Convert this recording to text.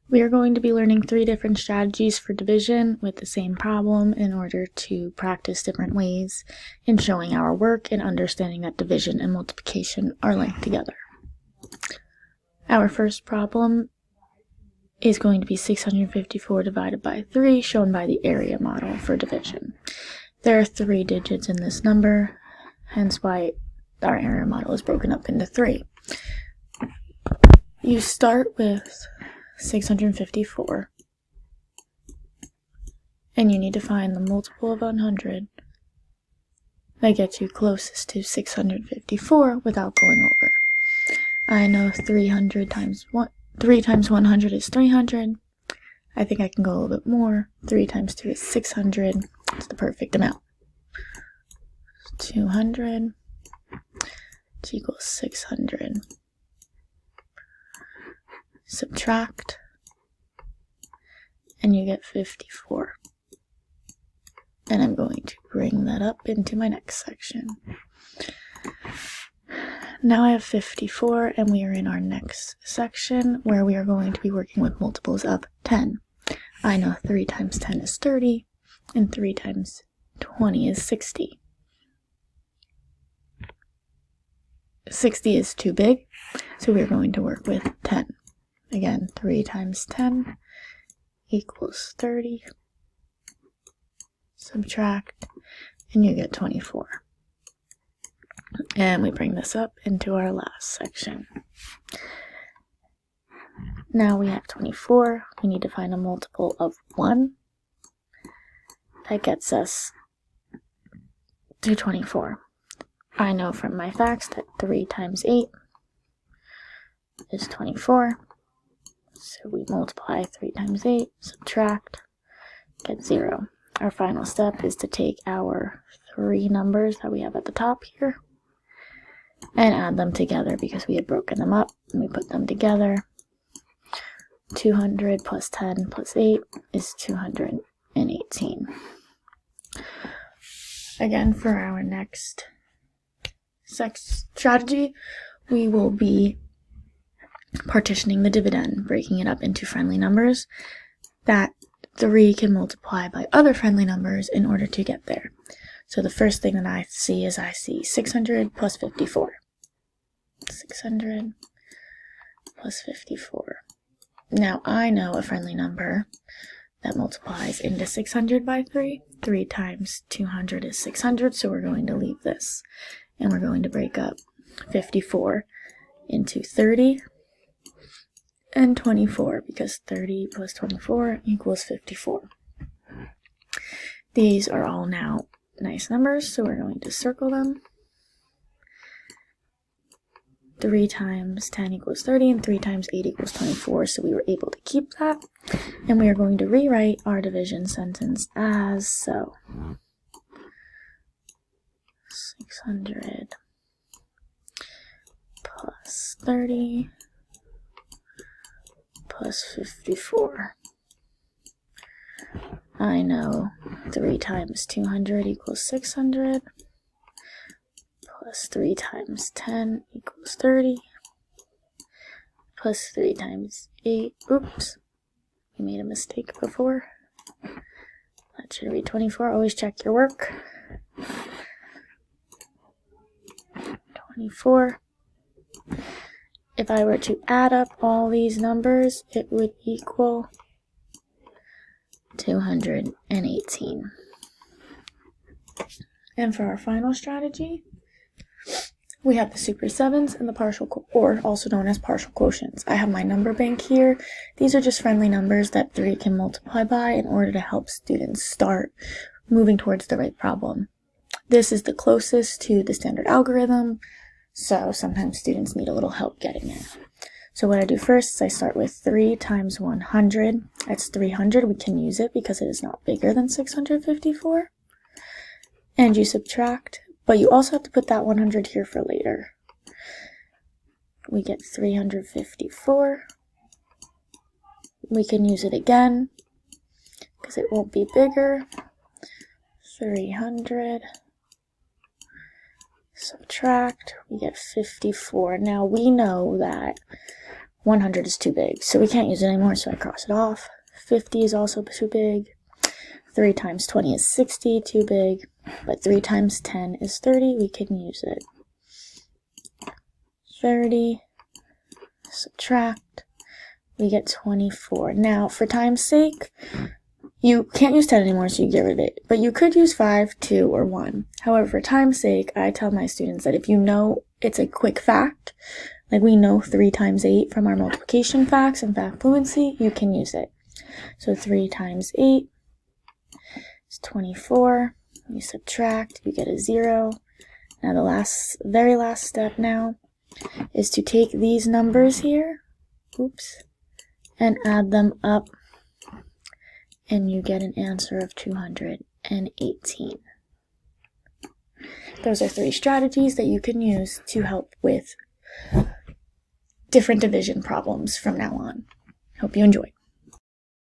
We are going to be learning 3 different strategies for division with the same problem in order to practice different ways in showing our work and understanding that division and multiplication are linked together. Our first problem is going to be 654 divided by 3, shown by the area model for division. There are 3 digits in this number, hence why our area model is broken up into 3. You start with 654, and you need to find the multiple of 100 that gets you closest to 654 without going over. I know 3 times 100 is 300. I think I can go a little bit more. 3 times 2 is 600. It's the perfect amount. 200 equals 600. Subtract, and you get 54. And I'm going to bring that up into my next section. Now I have 54, and we are in our next section where we are going to be working with multiples of 10. I know 3 times 10 is 30, and 3 times 20 is 60. 60 is too big, so we're going to work with 10. Again, 3 times 10 equals 30. Subtract, and you get 24. And we bring this up into our last section. Now we have 24. We need to find a multiple of 1. That gets us to 24. I know from my facts that 3 times 8 is 24. So we multiply 3 times 8, subtract, get 0. Our final step is to take our 3 numbers that we have at the top here and add them together because we had broken them up, and we put them together. 200 plus 10 plus 8 is 218. Again, for our next strategy, we will be partitioning the dividend, breaking it up into friendly numbers that 3 can multiply by other friendly numbers in order to get there. So the first thing that I see is 600 plus 54. 600 plus 54. Now I know a friendly number that multiplies into 600 by 3. 3 times 200 is 600, so we're going to leave this. And we're going to break up 54 into 30 and 24, because 30 plus 24 equals 54. These are all now nice numbers, so we're going to circle them. 3 times 10 equals 30, and 3 times 8 equals 24, so we were able to keep that. And we are going to rewrite our division sentence as so. 600 plus 30 plus 54. I know 3 times 200 equals 600, plus 3 times 10 equals 30, plus 3 times 8, oops, we made a mistake before. That should be 24, always check your work. 24. If I were to add up all these numbers, it would equal 218. And for our final strategy, we have the super sevens and the partial, or also known as partial quotients. I have my number bank here. These are just friendly numbers that 3 can multiply by in order to help students start moving towards the right problem. This is the closest to the standard algorithm, so sometimes students need a little help getting it. So what I do first is I start with 3 times 100. That's 300. We can use it because it is not bigger than 654. And you subtract, but you also have to put that 100 here for later. We get 354. We can use it again because it won't be bigger. 300. Subtract, we get 54. Now we know that 100 is too big, so we can't use it anymore, so I cross it off. 50 is also too big. 3 times 20 is 60, too big. But 3 times 10 is 30, we can use it. 30, subtract, we get 24. Now, for time's sake, you can't use 10 anymore, so you get rid of it. But you could use 5, 2, or 1. However, for time's sake, I tell my students that if you know it's a quick fact, like we know 3 times 8 from our multiplication facts and fact fluency, you can use it. So 3 times 8 is 24. You subtract, you get a 0. Now the very last step now is to take these numbers here, and add them up, and you get an answer of 218. Those are 3 strategies that you can use to help with different division problems from now on. Hope you enjoy.